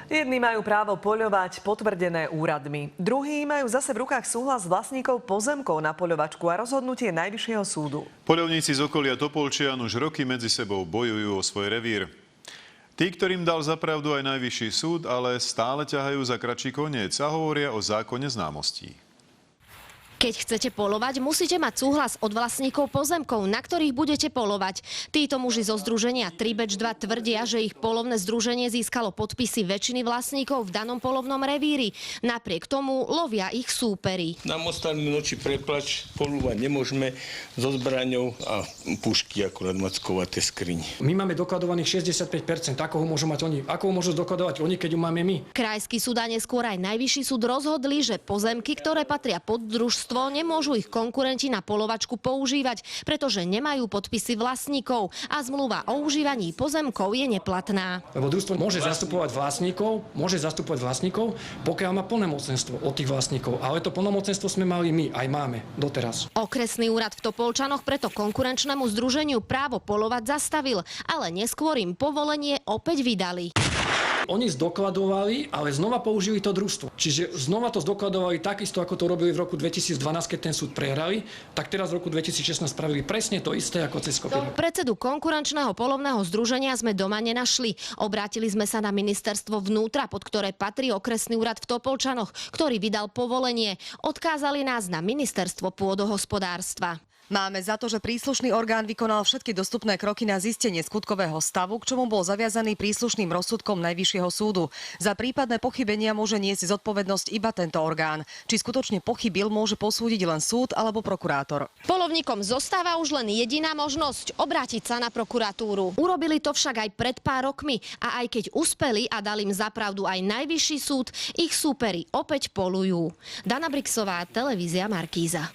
Jedni majú právo poľovať potvrdené úradmi. Druhí majú zase v rukách súhlas vlastníkov pozemkov na poľovačku a rozhodnutie Najvyššieho súdu. Poľovníci z okolia Topolčian už roky medzi sebou bojujú o svoj revír. Tí, ktorým dal za pravdu aj Najvyšší súd, ale stále ťahajú za kratší koniec a hovoria o zákone známostí. Keď chcete poľovať, musíte mať súhlas od vlastníkov pozemkov, na ktorých budete poľovať. Títo muži zo združenia 3Beč 2 tvrdia, že ich poľovné združenie získalo podpisy väčšiny vlastníkov v danom poľovnom revíri. Napriek tomu lovia ich súperi. Nám ostali noči preplač, poľovať nemôžeme so zbraňou a pušky akurát mackovaté skriň. My máme dokladovaných 65%, ako ho môžu mať oni? Ako ho môžu dokladovať oni, keď ju máme my? Krajský súd a neskôr aj Najvyšší súd rozhodli, že pozemky, ktoré patria pod družstvo, nemôžu ich konkurenti na poľovačku používať, pretože nemajú podpisy vlastníkov a zmluva o užívaní pozemkov je neplatná. Lebo družstvo môže zastupovať vlastníkov, pokiaľ má plnomocenstvo od tých vlastníkov. Ale to plnomocenstvo sme mali my, aj máme doteraz. Okresný úrad v Topolčanoch preto konkurenčnému združeniu právo poľovať zastavil, ale neskôr im povolenie opäť vydali. Oni zdokladovali, ale znova použili to družstvo. Čiže znova to zdokladovali takisto, ako to robili v roku 2012, keď ten súd prehrali, tak teraz v roku 2016 spravili presne to isté ako cez kopíra. Predsedu konkurenčného poľovného združenia sme doma nenašli. Obrátili sme sa na ministerstvo vnútra, pod ktoré patrí okresný úrad v Topolčanoch, ktorý vydal povolenie. Odkázali nás na ministerstvo pôdohospodárstva. Máme za to, že príslušný orgán vykonal všetky dostupné kroky na zistenie skutkového stavu, k čomu bol zaviazaný príslušným rozsudkom Najvyššieho súdu. Za prípadné pochybenia môže niesť zodpovednosť iba tento orgán. Či skutočne pochybil, môže posúdiť len súd alebo prokurátor. Poľovníkom zostáva už len jediná možnosť obrátiť sa na prokuratúru. Urobili to však aj pred pár rokmi a aj keď uspeli a dal im za pravdu aj Najvyšší súd, ich súperi opäť poľujú. Dana Brixová, televízia Markíza.